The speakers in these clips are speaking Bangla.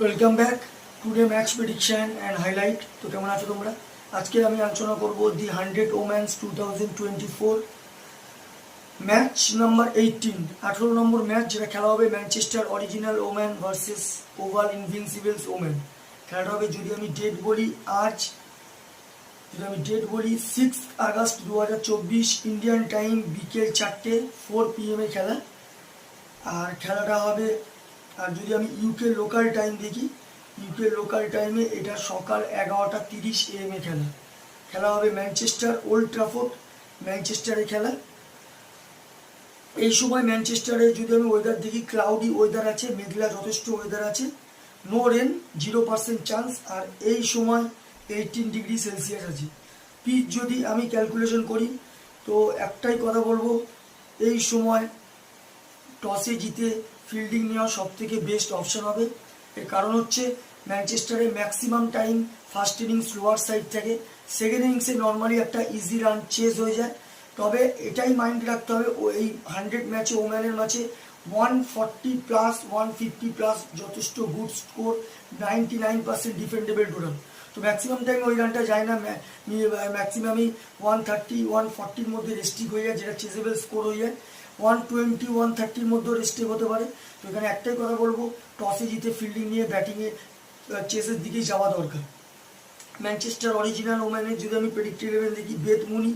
Welcome back today match prediction and highlight. তো কেমন আছো তোমরা? আজকে আমি আলোচনা করব দি 100 ওমেন্স 2024 ম্যাচ নাম্বার 18 নম্বর ম্যাচ, যেটা খেলা হবে Manchester original women versus Oval Invincibles women. খেলাটা হবে, যদি আমি ডেট বলি, 6 আগস্ট 2024 ইন্ডিয়ান টাইম বিকেল 4টে 4 PM খেলা। আর খেলাটা হবে, আর যদি আমি ইউকে লোকাল টাইম দেখি, ইউকে লোকাল টাইমে এটা সকাল 11:30 AM খেলা। খেলা হবে ম্যানচেস্টার ওল্ড ট্রাফোর্ড, ম্যানচেস্টারে খেলা। এই সময় ম্যানচেস্টারে যদি আমি ওয়েদার দেখি, ক্লাউডি ওয়েদার আছে, মেঘলা যথেষ্ট ওয়েদার আছে, নো রেন, 0% চান্স। আর এই সময় 18 ডিগ্রি সেলসিয়াস আছে। পিচ যদি আমি ক্যালকুলেশন করি, তো একটাই কথা বলবো, এই সময় টসে জিতে ফিল্ডিং নেওয়া সব থেকে বেস্ট অপশন হবে। এর কারণ হচ্ছে ম্যানচেস্টারে maximum time first innings lower side থাকে, সেকেন্ড ইনিংসে নর্মালি একটা ইজি রান চেজ হয়ে যায়। তবে এটাই মাইন্ড রাখতে হবে, এই 100 ম্যাচে ওম্যানের ম্যাচে 140+, 150+ যথেষ্ট গুড স্কোর, 99% ডিফেন্ডেবল টোটাল। তো ম্যাক্সিমাম টাইম ওই রানটা যায় না, ম্যাক্সিমামই 130, 140-র মধ্যে রেস্ট্রিক হয়ে যায়, যেটা চেজেবল স্কোর হয়ে যায়। 120, 130-র মধ্যেও রেস্ট্রিক হতে পারে। তো এখানে একটাই কথা বলবো, টসে জিতে ফিল্ডিং নিয়ে ব্যাটিংয়ে চেসের দিকেই যাওয়া দরকার। ম্যানচেস্টার অরিজিনাল ওম্যানের যদি আমি প্রেডিক্ট 11 দেখি, বেথ মুনি,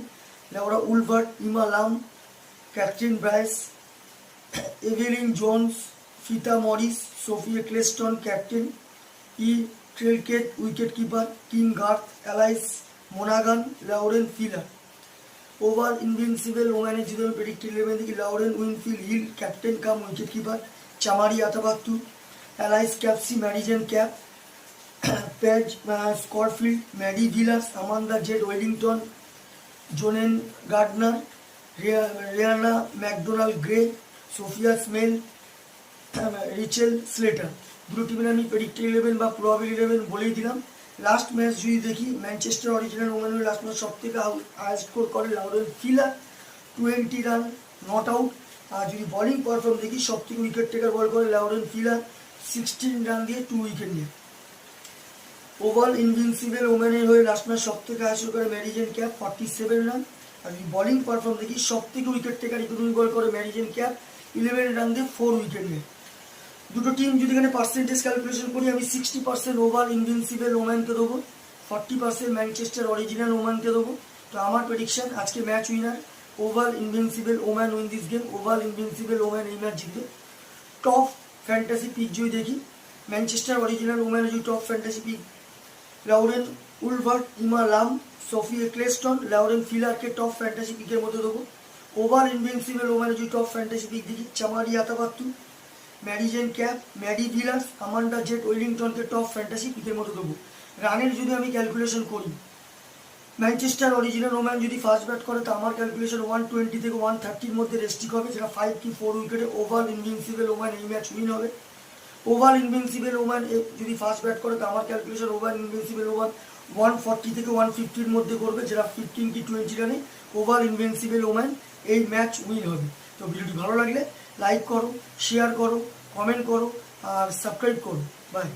লেওরা Wolvaardt, Emma Lamb, Kathryn Bryce, Evelyn Jones, Fita Morris, Sophia Ecclestone captain, Threlkeld wicket keeper, Kim Garth, Alice মোনাগান, লাউরেন ফিলার। ওভাল ইনভিনসিবল ওম্যানের যদি আমি প্রেডিক্ট 11 দেখি, Lauren Winfield Hill captain cum wicket keeper, Chamari Athapaththu, Alice Capsey, Marizanne Kapp, Paige Scholfield, Maddy Villiers, Amanda Jade Wellington, Jonen Gardner, Rhianna McDonald Gay, Sophia Smale, Rachel Slater. দুটো টিমের আমি প্রেডিক্ট 11 বা প্রবাবল 11 বলেই দিলাম। লাস্ট ম্যাচ যদি দেখি, ম্যানচেস্টার অরিজিনাল ওম্যানের লাস্ট ম্যাচ সব থেকে হাই স্কোর করে লাউরেন ফিলার, 20 রান নট আউট। আর যদি বোলিং পারফর্ম দেখি, সব থেকে উইকেট টেকার বল করে লাউরেন ফিলার, 16 রান দিয়ে 2 উইকেট নিয়ে। ওভাল ইনভিনসিবল ওম্যানের হয়ে লাস্ট ম্যাচ সব থেকে হাই স্কোর করে ম্যারিজেন ক্যাপ, 47 রান। আর যদি বোলিং পারফর্ম দেখি, সব থেকে উইকেট টেকার ইকোনমিক বল করে ম্যারিজেন ক্যাপ, 11 রান দিয়ে 4 উইকেট নিয়ে। দুটো টিম যদি এখানে পার্সেন্টেজ ক্যালকুলেশন করি, আমি 60% ওভাল ইনভিনসিবল ওম্যানকে দেবো, 40% ম্যানচেস্টার অরিজিনাল ওম্যানকে দেবো। তো আমার প্রেডিকশন, আজকে match winner oval invincible woman win this game. Oval invincible woman এই ম্যাচ জিতবে। টপ ফ্যান্টাসি পিক যদি দেখি, ম্যানচেস্টার অরিজিনাল ওম্যানের যদি top fantasy pick, লাউরেন Wolvaardt, Emma লাম, সোফিয়া ক্লেস্টন, লাউরেন ফিলারকে টপ ফ্যান্টাসি পিকের মধ্যে দেবো। ওভাল ইনভিনসিবল ওম্যানের যদি টপ ফ্যান্টাসি পিক দেখি, Chamari Athapaththu, Marizanne Kapp, Maddy Villiers, Amanda Jade ওয়েলিংটনকে টপ ফ্যান্টাসি পিকের মধ্যে দেবো। রানের যদি আমি ক্যালকুলেশন করি, ম্যানচেস্টার অরিজিনাল ওম্যান যদি ফার্স্ট ব্যাট করে, তো আমার ক্যালকুলেশন 120 থেকে 130-র মধ্যে রেস্ট্রিক হবে, যেটা 5 কি 4 উইকেটে ওভাল ইনভিনসিবল ওম্যান এই ম্যাচ উইন হবে। ওভাল ইনভিনসিবল ওম্যান যদি ফার্স্ট ব্যাট করে, তো আমার ক্যালকুলেশন ওভাল ইনভিনসিবল ওম্যান 140 থেকে 150-র মধ্যে করবে, যেটা 15 কি 20 রানে ওভাল ইনভিনসিবল ওম্যান এই ম্যাচ উইন হবে। তো ভিডিওটি ভালো লাগলে লাইক করো, শেয়ার করো, কমেন্ট করো আর সাবস্ক্রাইব করো। বাই।